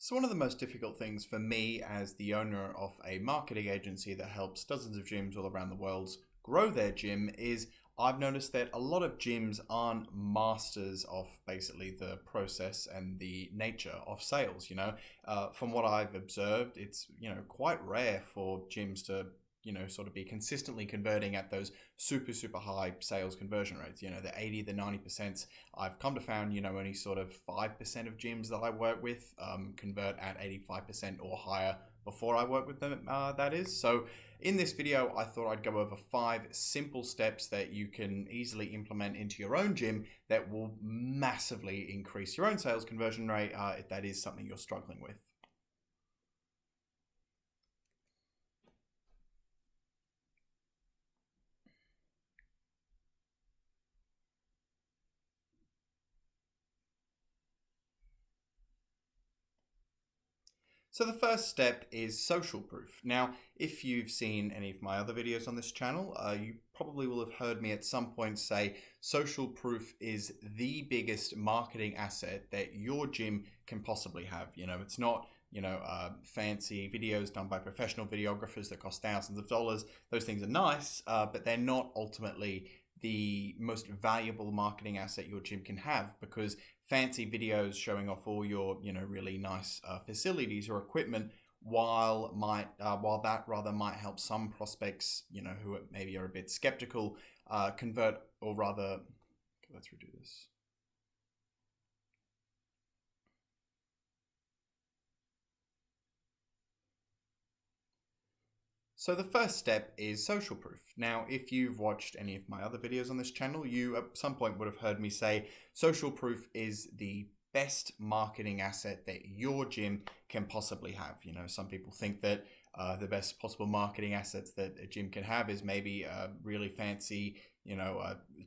So one of the most difficult things for me as the owner of a marketing agency that helps dozens of gyms all around the world grow their gym is I've noticed that a lot of gyms aren't masters of basically the process and the nature of sales. From what I've observed, it's quite rare for gyms to sort of be consistently converting at those super high sales conversion rates, the 80, the 90%. I've come to found, only sort of 5% of gyms that I work with convert at 85% or higher before I work with them, that is. So in this video, I thought I'd go over 5 simple steps that you can easily implement into your own gym that will massively increase your own sales conversion rate if that is something you're struggling with. So the first step is social proof. Now, if you've seen any of my other videos on this channel, you probably will have heard me at some point say social proof is the biggest marketing asset that your gym can possibly have. It's not fancy videos done by professional videographers that cost thousands of dollars. Those things are nice, but they're not ultimately the most valuable marketing asset your gym can have, because fancy videos showing off all your really nice facilities or equipment, while that rather might help some prospects who maybe are a bit skeptical convert, or rather, let's redo this. So the first step is social proof. Now, if you've watched any of my other videos on this channel, you at some point would have heard me say social proof is the best marketing asset that your gym can possibly have. Some people think that the best possible marketing assets that a gym can have is maybe a really fancy,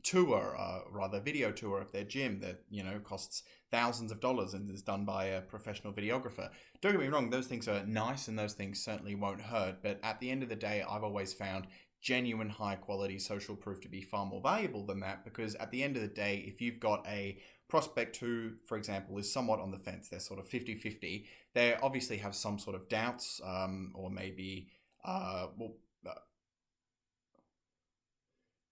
tour, rather video tour of their gym that, costs thousands of dollars and is done by a professional videographer. Don't get me wrong, those things are nice and those things certainly won't hurt. But at the end of the day, I've always found genuine high quality social proof to be far more valuable than that, because at the end of the day, if you've got a prospect who, for example, is somewhat on the fence, they're sort of 50-50, they obviously have some sort of doubts, or maybe,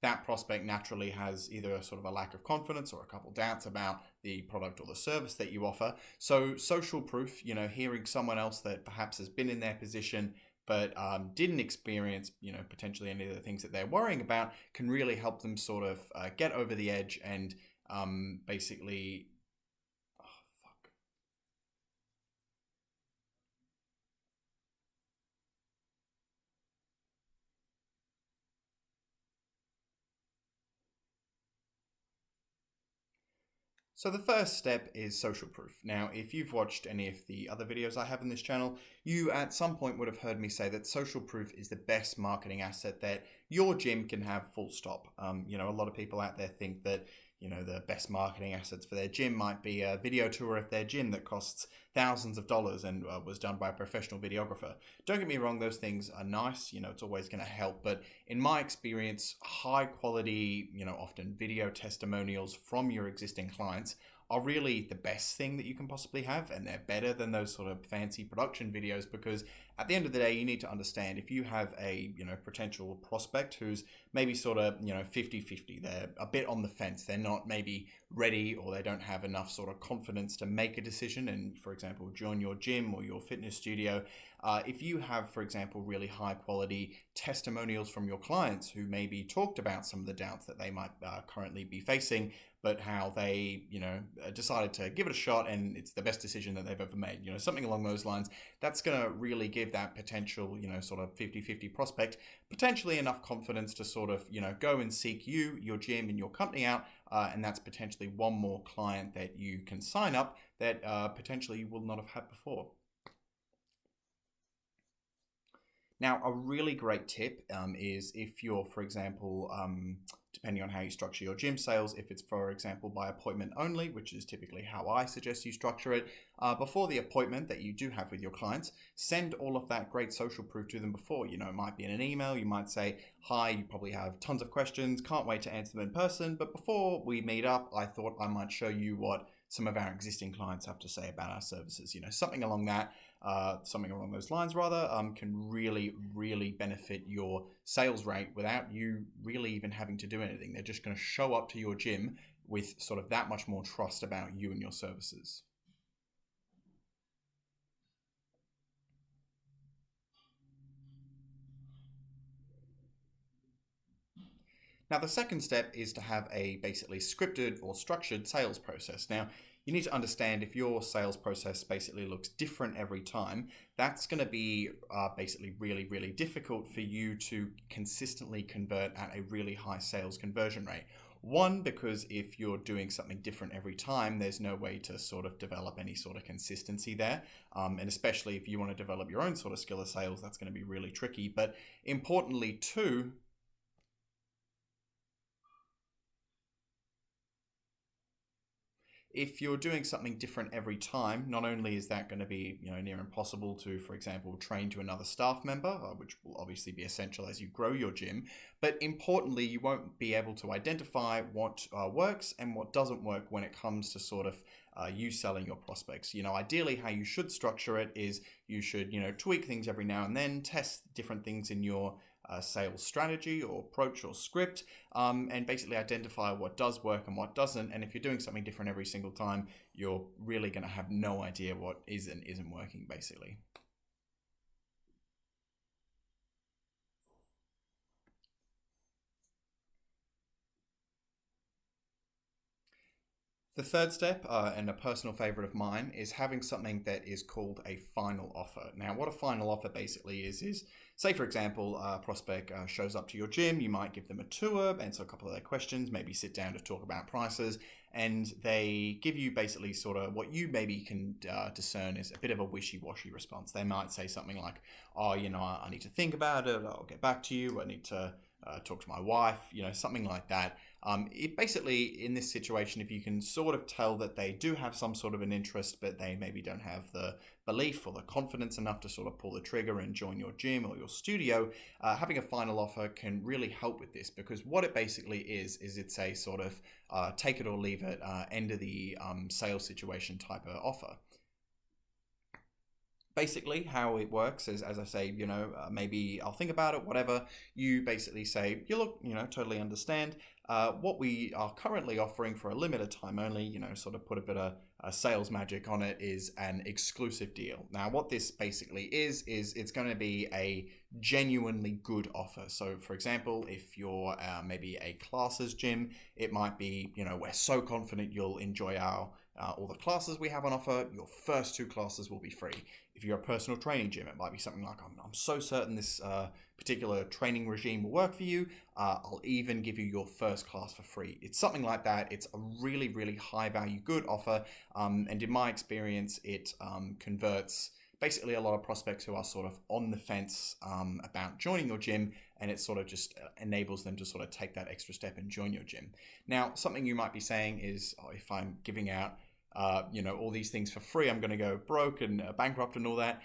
that prospect naturally has either a sort of a lack of confidence or a couple doubts about the product or the service that you offer. So social proof, hearing someone else that perhaps has been in their position but didn't experience, potentially any of the things that they're worrying about, can really help them sort of get over the edge and basically. So the first step is social proof. Now, if you've watched any of the other videos I have on this channel, you at some point would have heard me say that social proof is the best marketing asset that your gym can have, full stop. A lot of people out there think that the best marketing assets for their gym might be a video tour of their gym that costs thousands of dollars and was done by a professional videographer. Don't get me wrong, those things are nice, it's always going to help. But in my experience, high quality, often video testimonials from your existing clients are really the best thing that you can possibly have, and they're better than those sort of fancy production videos, because at the end of the day, you need to understand, if you have a potential prospect who's maybe sort of 50-50, they're a bit on the fence, they're not maybe ready, or they don't have enough sort of confidence to make a decision and, for example, join your gym or your fitness studio. If you have, for example, really high quality testimonials from your clients who maybe talked about some of the doubts that they might currently be facing, but how they, decided to give it a shot and it's the best decision that they've ever made, something along those lines, that's going to really give that potential, sort of 50-50 prospect potentially enough confidence to sort of, go and seek you, your gym and your company out. And that's potentially one more client that you can sign up that potentially you will not have had before. Now, a really great tip is if you're, for example, depending on how you structure your gym sales. If it's, for example, by appointment only, which is typically how I suggest you structure it, before the appointment that you do have with your clients, send all of that great social proof to them before. You know, it might be in an email. You might say, hi, you probably have tons of questions, can't wait to answer them in person, but before we meet up, I thought I might show you what some of our existing clients have to say about our services. You know, something along those lines rather, can really benefit your sales rate without you really even having to do anything. They're just going to show up to your gym with sort of that much more trust about you and your services. Now, the second step is to have a basically scripted or structured sales process. Now, you need to understand if your sales process basically looks different every time, that's going to be basically really difficult for you to consistently convert at a really high sales conversion rate. One, because if you're doing something different every time, there's no way to sort of develop any sort of consistency there. And especially if you want to develop your own sort of skill of sales, that's going to be really tricky. But importantly, too, if you're doing something different every time, not only is that going to be near impossible to, for example, train to another staff member, which will obviously be essential as you grow your gym, but importantly, you won't be able to identify what works and what doesn't work when it comes to sort of you selling your prospects. Ideally, how you should structure it is you should tweak things every now and then, test different things in your sales strategy or approach or script, and basically identify what does work and what doesn't. And if you're doing something different every single time, you're really going to have no idea what is and isn't working, basically. The third step, and a personal favorite of mine, is having something that is called a final offer. Now, what a final offer basically is say, for example, a prospect shows up to your gym, you might give them a tour, answer a couple of their questions, maybe sit down to talk about prices, and they give you basically sort of what you maybe can discern is a bit of a wishy-washy response. They might say something like, oh, I need to think about it, I'll get back to you, I need to talk to my wife, something like that. It basically, in this situation, if you can sort of tell that they do have some sort of an interest, but they maybe don't have the belief or the confidence enough to sort of pull the trigger and join your gym or your studio, having a final offer can really help with this, because what it basically is it's a sort of take it or leave it, end of the sales situation type of offer. Basically, how it works is, as I say, maybe I'll think about it, whatever. You basically say, you look, totally understand. What we are currently offering for a limited time only, sort of put a bit of sales magic on it, is an exclusive deal. Now, what this basically is it's going to be a genuinely good offer. So, for example, if you're maybe a classes gym, it might be, we're so confident you'll enjoy our all the classes we have on offer, your first 2 classes will be free. If you're a personal training gym, it might be something like, I'm so certain this particular training regime will work for you. I'll even give you your first class for free. It's something like that. It's a really high value, good offer. And in my experience, it converts basically a lot of prospects who are sort of on the fence about joining your gym, and it sort of just enables them to sort of take that extra step and join your gym. Now, something you might be saying is, oh, if I'm giving out all these things for free, I'm going to go broke and bankrupt and all that.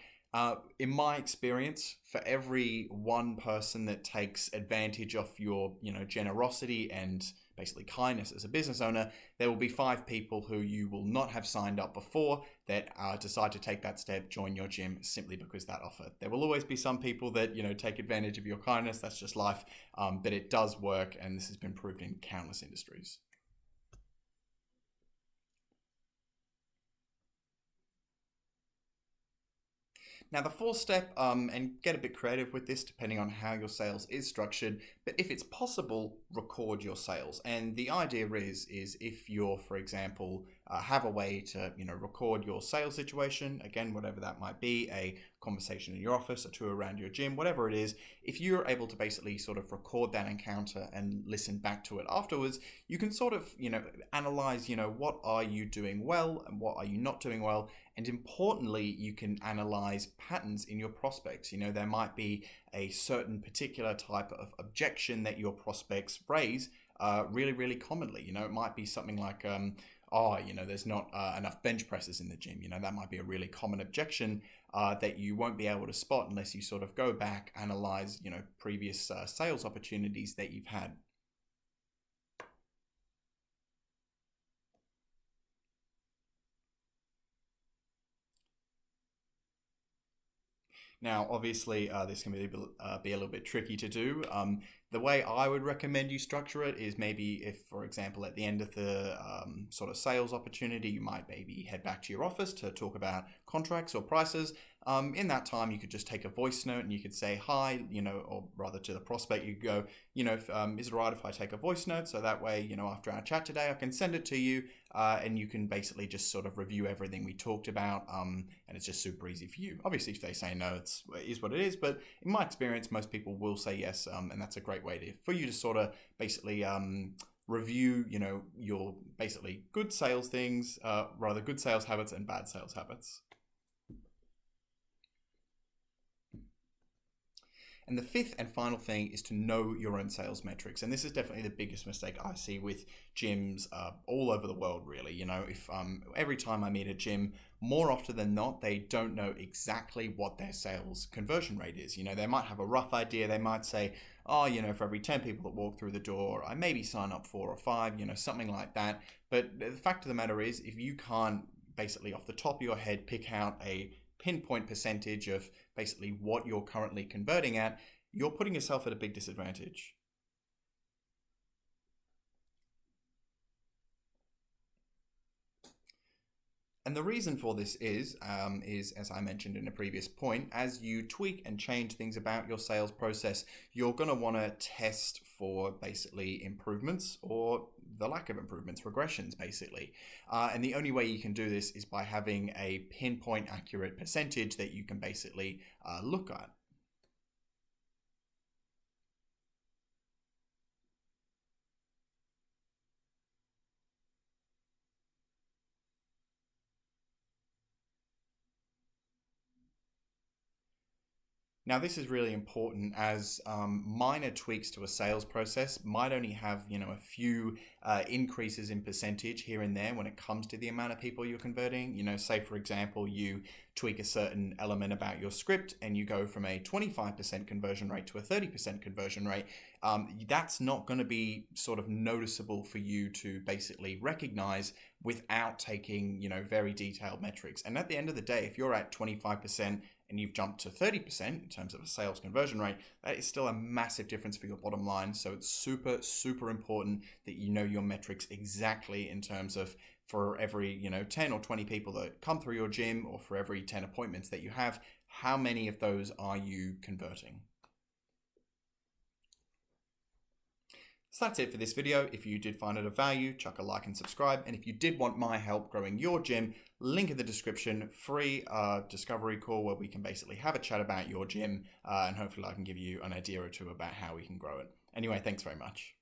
In my experience, for every one person that takes advantage of your, generosity and basically kindness as a business owner, there will be 5 people who you will not have signed up before that decide to take that step, join your gym simply because that offer. There will always be some people that, take advantage of your kindness. That's just life. But it does work, and this has been proved in countless industries. Now, the 4th step, and get a bit creative with this depending on how your sales is structured, but if it's possible, record your sales. And the idea is if you're, for example, have a way to, record your sales situation, again, whatever that might be, a conversation in your office, a tour around your gym, whatever it is, if you're able to basically sort of record that encounter and listen back to it afterwards, you can sort of, analyze, what are you doing well and what are you not doing well. And importantly, you can analyze patterns in your prospects. There might be a certain particular type of objection that your prospects raise really, really commonly. You know, it might be something like, oh, you know, there's not enough bench presses in the gym. You know, that might be a really common objection that you won't be able to spot unless you sort of go back, analyze, you know, previous sales opportunities that you've had. Now, obviously, this can be a little bit tricky to do. The way I would recommend you structure it is maybe if, for example, at the end of the sort of sales opportunity, you might maybe head back to your office to talk about contracts or prices. In that time, you could just take a voice note and you could say hi, you know, or rather to the prospect, you could go, you know, is it right if I take a voice note? So that way, you know, after our chat today, I can send it to you and you can basically just sort of review everything we talked about. And it's just super easy for you. Obviously, if they say no, it is what it is. But in my experience, most people will say yes. And that's a great way for you to sort of basically review, you know, your basically good sales things, rather good sales habits and bad sales habits. And the fifth and final thing is to know your own sales metrics. And this is definitely the biggest mistake I see with gyms all over the world, really. You know, if every time I meet a gym, more often than not, they don't know exactly what their sales conversion rate is. You know, they might have a rough idea. They might say, oh, you know, for every 10 people that walk through the door, I maybe sign up 4 or 5, you know, something like that. But the fact of the matter is, if you can't basically off the top of your head pick out a pinpoint percentage of basically what you're currently converting at, you're putting yourself at a big disadvantage. And the reason for this is, as I mentioned in a previous point, as you tweak and change things about your sales process, you're going to want to test for basically improvements or the lack of improvements, regressions basically. And the only way you can do this is by having a pinpoint accurate percentage that you can basically look at. Now, this is really important as minor tweaks to a sales process might only have, you know, a few increases in percentage here and there when it comes to the amount of people you're converting. You know, say, for example, you tweak a certain element about your script and you go from a 25% conversion rate to a 30% conversion rate. That's not going to be sort of noticeable for you to basically recognize without taking, you know, very detailed metrics. And at the end of the day, if you're at 25% and you've jumped to 30% in terms of a sales conversion rate, that is still a massive difference for your bottom line. So it's super, super important that you know your metrics exactly in terms of for every, you know, 10 or 20 people that come through your gym or for every 10 appointments that you have, how many of those are you converting? So that's it for this video. If you did find it of value, chuck a like and subscribe. And if you did want my help growing your gym, link in the description, free discovery call where we can basically have a chat about your gym and hopefully I can give you an idea or two about how we can grow it. Anyway, thanks very much.